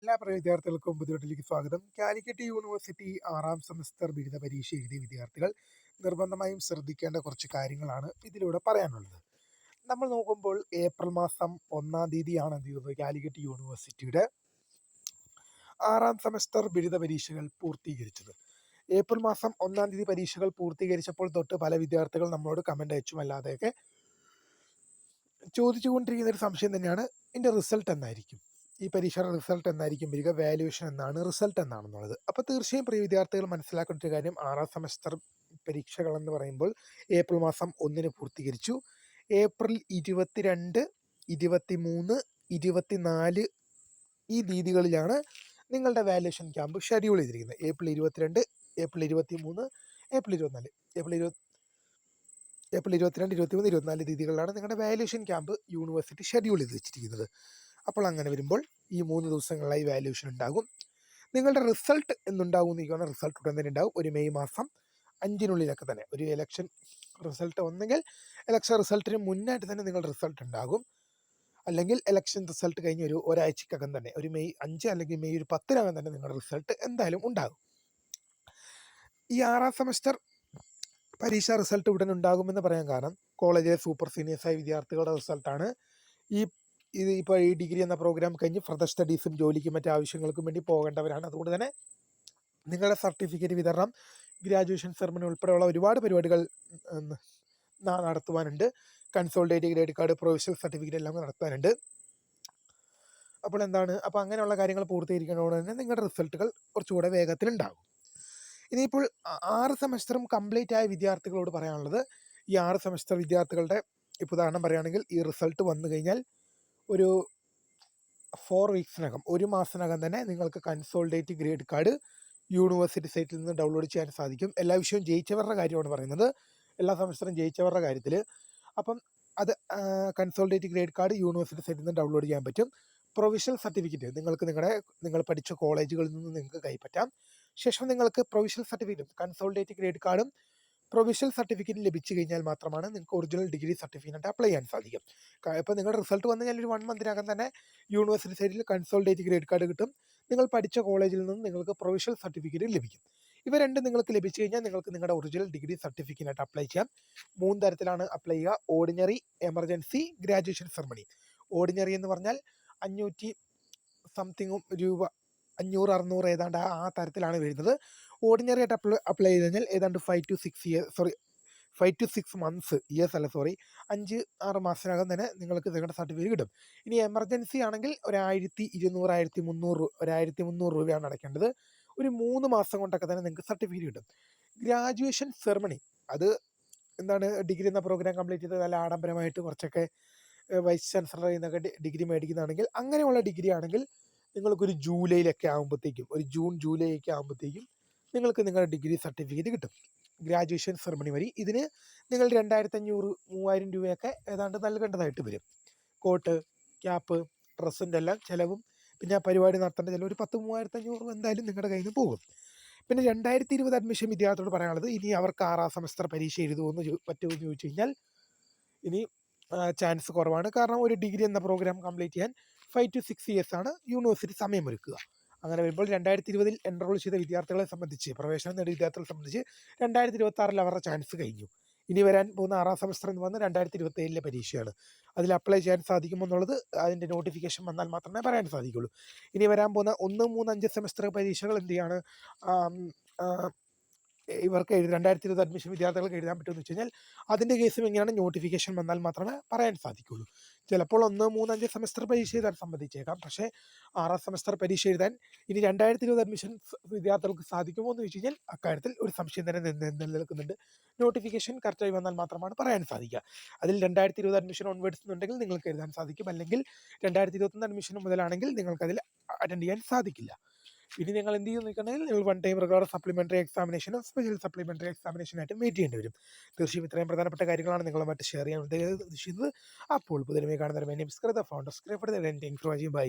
എല്ലാ പ്രിയ വിദ്യാർത്ഥികൾക്കും പുതിയതിലേക്ക് സ്വാഗതം. കാലിക്കറ്റ് യൂണിവേഴ്സിറ്റി 6ാം സെമസ്റ്റർ ബിരുദ പരീക്ഷ എഴുതിയ വിദ്യാർത്ഥികൾ നിർബന്ധമായും ശ്രദ്ധിക്കേണ്ട കുറച്ച് കാര്യങ്ങളാണ് ഇതിലൂടെ പറയാനുള്ളത്. നമ്മൾ നോക്കുമ്പോൾ ഏപ്രിൽ മാസം 1-ാം തീയതിയാണ് എന്ത് ചെയ്തത്, കാലിക്കറ്റ് യൂണിവേഴ്സിറ്റിയുടെ 6ാം സെമസ്റ്റർ ബിരുദ പരീക്ഷകൾ പൂർത്തീകരിച്ചത്. ഏപ്രിൽ മാസം 1-ാം തീയതി പരീക്ഷകൾ പൂർത്തീകരിച്ചപ്പോൾ തൊട്ട് പല വിദ്യാർത്ഥികൾ നമ്മളോട് കമൻ്റ് അയച്ചും അല്ലാതെയൊക്കെ ചോദിച്ചുകൊണ്ടിരിക്കുന്ന ഒരു സംശയം തന്നെയാണ്, ഇതിൻ്റെ റിസൾട്ട് എന്നായിരിക്കും, ഈ പരീക്ഷയുടെ റിസൾട്ട് എന്നായിരിക്കും വരിക, വാല്യുവേഷൻ എന്നാണ്, റിസൾട്ട് എന്നാണെന്നുള്ളത്. അപ്പോൾ തീർച്ചയായും പ്രിയ വിദ്യാർത്ഥികൾ മനസ്സിലാക്കേണ്ട ഒരു കാര്യം, 6ാം സെമസ്റ്റർ പരീക്ഷകൾ എന്ന് പറയുമ്പോൾ ഏപ്രിൽ മാസം 1-ന് പൂർത്തീകരിച്ചു. ഏപ്രിൽ 22, 23, 24 ഈ തീയതികളിലാണ് നിങ്ങളുടെ വാല്യുവേഷൻ ക്യാമ്പ് ഷെഡ്യൂൾ ചെയ്തിരിക്കുന്നത്. ഏപ്രിൽ 22, ഏപ്രിൽ 23, ഏപ്രിൽ 24, ഏപ്രിൽ 22, 23, 24 തീയതികളിലാണ് നിങ്ങളുടെ വാല്യുവേഷൻ ക്യാമ്പ് യൂണിവേഴ്സിറ്റി ഷെഡ്യൂൾ ചെയ്ത് വെച്ചിരിക്കുന്നത്. അപ്പോൾ അങ്ങനെ വരുമ്പോൾ ഈ 3 ദിവസങ്ങളിലായി വാല്യുവേഷൻ ഉണ്ടാകും. നിങ്ങളുടെ റിസൾട്ട് എന്നുണ്ടാകും എന്ന് ചോദിക്കുകയാണെങ്കിൽ റിസൾട്ട് ഉടൻ തന്നെ ഉണ്ടാകും. ഒരു മെയ് മാസം 5-നുള്ളിലൊക്കെ തന്നെ ഒരു ഇലക്ഷൻ റിസൾട്ട് ഒന്നെങ്കിൽ ഇലക്ഷൻ റിസൾട്ടിന് മുന്നായിട്ട് തന്നെ നിങ്ങളുടെ റിസൾട്ട് ഉണ്ടാകും, അല്ലെങ്കിൽ ഇലക്ഷൻ റിസൾട്ട് കഴിഞ്ഞ് ഒരാഴ്ചക്കകം തന്നെ ഒരു മെയ് 5 അല്ലെങ്കിൽ മെയ് 10-നകം തന്നെ നിങ്ങളുടെ റിസൾട്ട് എന്തായാലും ഉണ്ടാകും. ഈ 6ാം സെമസ്റ്റർ പരീക്ഷ റിസൾട്ട് ഉടൻ ഉണ്ടാകുമെന്ന് പറയാൻ കാരണം, കോളേജിലെ സൂപ്പർ സീനിയേഴ്സായ വിദ്യാർത്ഥികളുടെ റിസൾട്ടാണ്. ഇപ്പോൾ ഈ ഡിഗ്രി എന്ന പ്രോഗ്രാം കഴിഞ്ഞ് ഫർദർ സ്റ്റഡീസും ജോലിക്കും മറ്റു ആവശ്യങ്ങൾക്കും വേണ്ടി പോകേണ്ടവരാണ്. അതുകൊണ്ട് തന്നെ നിങ്ങളുടെ സർട്ടിഫിക്കറ്റ് വിതരണം, ഗ്രാജുവേഷൻ സെറമണി ഉൾപ്പെടെയുള്ള ഒരുപാട് പരിപാടികൾ നടത്തുവാനുണ്ട്. കൺസോൾട്ടേറ്റ് ഗ്രേഡ് കാർഡ്, പ്രൊവിഷണൽ സർട്ടിഫിക്കറ്റ് എല്ലാം നടത്താനുണ്ട്. അപ്പോൾ അങ്ങനെയുള്ള കാര്യങ്ങൾ പൂർത്തീകരിക്കുന്നതോടെ തന്നെ നിങ്ങളുടെ റിസൾട്ടുകൾ കുറച്ചുകൂടെ വേഗത്തിലുണ്ടാകും. ഇനിയിപ്പോൾ 6 സെമസ്റ്ററും കംപ്ലീറ്റ് ആയ വിദ്യാർത്ഥികളോട് പറയാനുള്ളത്, ഈ 6 സെമസ്റ്റർ വിദ്യാർത്ഥികളുടെ ഇപ്പോൾ ഉദാഹരണം പറയുകയാണെങ്കിൽ ഈ റിസൾട്ട് വന്നു കഴിഞ്ഞാൽ ഒരു 4 വീക്സിനകം, ഒരു മാസത്തിനകം തന്നെ നിങ്ങൾക്ക് കൺസോൾട്ടേറ്റ് ഗ്രേഡ് കാർഡ് യൂണിവേഴ്സിറ്റി സൈറ്റിൽ നിന്ന് ഡൗൺലോഡ് ചെയ്യാൻ സാധിക്കും. എല്ലാ വിഷയവും ജയിച്ചവരുടെ കാര്യമാണ് പറയുന്നത്, എല്ലാ സെമസ്റ്ററും ജയിച്ചവരുടെ കാര്യത്തിൽ. അപ്പം അത് കൺസോൾട്ടേറ്റ് ഗ്രേഡ് കാർഡ് യൂണിവേഴ്സിറ്റി സൈറ്റിൽ നിന്ന് ഡൗൺലോഡ് ചെയ്യാൻ പറ്റും. പ്രൊവിഷണൽ സർട്ടിഫിക്കറ്റ് നിങ്ങൾ പഠിച്ച കോളേജുകളിൽ നിന്ന് നിങ്ങൾക്ക് കൈപ്പറ്റാം. ശേഷം നിങ്ങൾക്ക് പ്രൊവിഷണൽ സർട്ടിഫിക്കറ്റും കൺസോൾട്ടേറ്റ് ഗ്രേഡ് കാർഡും പ്രൊവിഷണൽ സർട്ടിഫിക്കറ്റ് ലഭിച്ചു കഴിഞ്ഞാൽ മാത്രമാണ് നിങ്ങൾക്ക് ഒറിജിനൽ ഡിഗ്രി സർട്ടിഫിക്കറ്റ് അപ്ലൈ ചെയ്യാൻ സാധിക്കും. ഇപ്പോൾ നിങ്ങളുടെ റിസൾട്ട് വന്നു കഴിഞ്ഞാൽ ഒരു 1 മന്തിനകം തന്നെ യൂണിവേഴ്സിറ്റി സൈറ്റിൽ കൺസോൾട്ടേറ്റ് ഗ്രേഡ് കാർഡ് കിട്ടും. നിങ്ങൾ പഠിച്ച കോളേജിൽ നിന്ന് നിങ്ങൾക്ക് പ്രൊവിഷണൽ സർട്ടിഫിക്കറ്റ് ലഭിക്കും. ഇവ രണ്ടും നിങ്ങൾക്ക് ലഭിച്ചു കഴിഞ്ഞാൽ നിങ്ങൾക്ക് നിങ്ങളുടെ ഒറിജിനൽ ഡിഗ്രി സർട്ടിഫിക്കറ്റ് അപ്ലൈ ചെയ്യാം. 3 തരത്തിലാണ് അപ്ലൈ ചെയ്യുക: ordinary, emergency, graduation ceremony. Ordinary എന്ന് പറഞ്ഞാൽ 500 സംതിങ് രൂപ, 500-600 ഏതാണ്ട് ആ തരത്തിലാണ് വരുന്നത്. ഓർഡിനറി ആയിട്ട് അപ്ലൈ ചെയ്ത് കഴിഞ്ഞാൽ ഏതാണ്ട് 5 to 6 മന്ത്സ്, 5-6 മാസത്തിനകം തന്നെ നിങ്ങൾക്ക് നിങ്ങളുടെ സർട്ടിഫിക്കറ്റ് കിട്ടും. ഇനി എമർജൻസി ആണെങ്കിൽ 1200-1300 രൂപയാണ് അടയ്ക്കേണ്ടത്. ഒരു 3 മാസം കൊണ്ടൊക്കെ തന്നെ നിങ്ങൾക്ക് സർട്ടിഫിക്കറ്റ് കിട്ടും. ഗ്രാജുവേഷൻ സെറമണി, അത് ഡിഗ്രി എന്ന പ്രോഗ്രാം കംപ്ലീറ്റ് ചെയ്ത് നല്ല ആഡംബരമായിട്ട് കുറച്ചൊക്കെ വൈസ് ചാൻസലർ എന്നൊക്കെ ഡിഗ്രി മേടിക്കുന്നതാണെങ്കിൽ, അങ്ങനെയുള്ള ഡിഗ്രി ആണെങ്കിൽ നിങ്ങൾക്കൊരു ജൂലൈയിലൊക്കെ ആകുമ്പോഴത്തേക്കും, ഒരു ജൂൺ ജൂലൈ ഒക്കെ ആകുമ്പോഴത്തേക്കും നിങ്ങൾക്ക് നിങ്ങളുടെ ഡിഗ്രി സർട്ടിഫിക്കറ്റ് കിട്ടും ഗ്രാജുവേഷൻ സെറമണി വഴി. ഇതിന് നിങ്ങൾ 2500-3000 രൂപയൊക്കെ ഏതാണ്ട് നൽകേണ്ടതായിട്ട് വരും. കോട്ട്, ക്യാപ്പ്, ഡ്രസ്സിൻ്റെ എല്ലാം ചിലവും പിന്നെ പരിപാടി നടത്തേണ്ട ചിലവ് ഒരു 10,000-3500 എന്തായാലും നിങ്ങളുടെ കയ്യിൽ നിന്ന് പോകും. പിന്നെ 2020 അഡ്മിഷൻ വിദ്യാർത്ഥികളോട് പറയാനുള്ളത്, ഇനി അവർക്ക് 6ാം സെമസ്റ്റർ പരീക്ഷ പറ്റുമെന്ന് ചോദിച്ചു കഴിഞ്ഞാൽ ഇനി ചാൻസ് കുറവാണ്. കാരണം ഒരു ഡിഗ്രി എന്ന പ്രോഗ്രാം കംപ്ലീറ്റ് ചെയ്യാൻ 5 to 6 years ആണ് യൂണിവേഴ്സിറ്റി സമയമൊരുക്കുക. അങ്ങനെ വരുമ്പോൾ 2020 എൻറോൾ ചെയ്ത വിദ്യാർത്ഥികളെ സംബന്ധിച്ച്, പ്രവേശനം നേടിയ വിദ്യാർത്ഥികളെ സംബന്ധിച്ച് 2026 അവരുടെ ചാൻസ് കഴിഞ്ഞു. ഇനി വരാൻ പോകുന്ന 6ാം സെമസ്റ്റർ എന്ന് പറഞ്ഞാൽ 2027 പരീക്ഷയാണ്. അതിൽ അപ്ലൈ ചെയ്യാൻ സാധിക്കുമെന്നുള്ളത് അതിൻ്റെ നോട്ടിഫിക്കേഷൻ വന്നാൽ മാത്രമേ പറയാൻ സാധിക്കുള്ളൂ. ഇനി വരാൻ പോകുന്ന 1, 3, 5 സെമസ്റ്റർ പരീക്ഷകൾ എന്തെയാണ് ഇവർക്ക് 2020 അഡ്മിഷൻ വിദ്യാർത്ഥികൾക്ക് എഴുതാൻ പറ്റുമെന്ന് വെച്ച് കഴിഞ്ഞാൽ അതിൻ്റെ കേസും എങ്ങനെയാണ്, നോട്ടിഫിക്കേഷൻ വന്നാൽ മാത്രമേ പറയാൻ സാധിക്കുള്ളൂ. ചിലപ്പോൾ 1, 3, 5 സെമസ്റ്റർ പരീക്ഷ എഴുതാൻ സംബന്ധിച്ചേക്കാം. പക്ഷേ 6ാം സെമസ്റ്റർ പരീക്ഷ എഴുതാൻ ഇനി 2020 അഡ്മിഷൻ വിദ്യാർത്ഥികൾക്ക് സാധിക്കുമോ എന്ന് ചോദിച്ചു കഴിഞ്ഞാൽ അക്കാര്യത്തിൽ ഒരു സംശയം തന്നെ നിലനിൽക്കുന്നുണ്ട്. നോട്ടിഫിക്കേഷൻ കറക്റ്റായി വന്നാൽ മാത്രമാണ് പറയാൻ സാധിക്കുക. അതിൽ 2020 അഡ്മിഷൻ ഓൺവേർഡ്സ് എന്നുണ്ടെങ്കിൽ നിങ്ങൾക്ക് എഴുതാൻ സാധിക്കും, അല്ലെങ്കിൽ 2021 അഡ്മിഷൻ മുതലാണെങ്കിൽ നിങ്ങൾക്കതിൽ അറ്റൻഡ് ചെയ്യാൻ സാധിക്കില്ല. ഇനി നിങ്ങൾ എന്ത് ചെയ്യുമെന്ന് ചോദിക്കുകയാണെങ്കിൽ നിങ്ങൾ 1 ടൈം റെഗുലർ സപ്ലിമെൻ്ററി എക്സാമിനേഷനും സ്പെഷ്യൽ സപ്ലിമെൻ്ററി എക്സാമിനേഷനായിട്ടും വെയിറ്റ് ചെയ്യേണ്ടി വരും. തീർച്ചയായും ഇത്രയും പ്രധാനപ്പെട്ട കാര്യങ്ങളാണ് നിങ്ങളുമായിട്ട് ഷെയർ ചെയ്യാൻ ഉദ്ദേശിക്കുന്നത്. അപ്പോൾ പുതിയ കാണുന്നവരെ ഫൗണ്ടർ സ്ക്രിപ്റ്റ് ബൈ.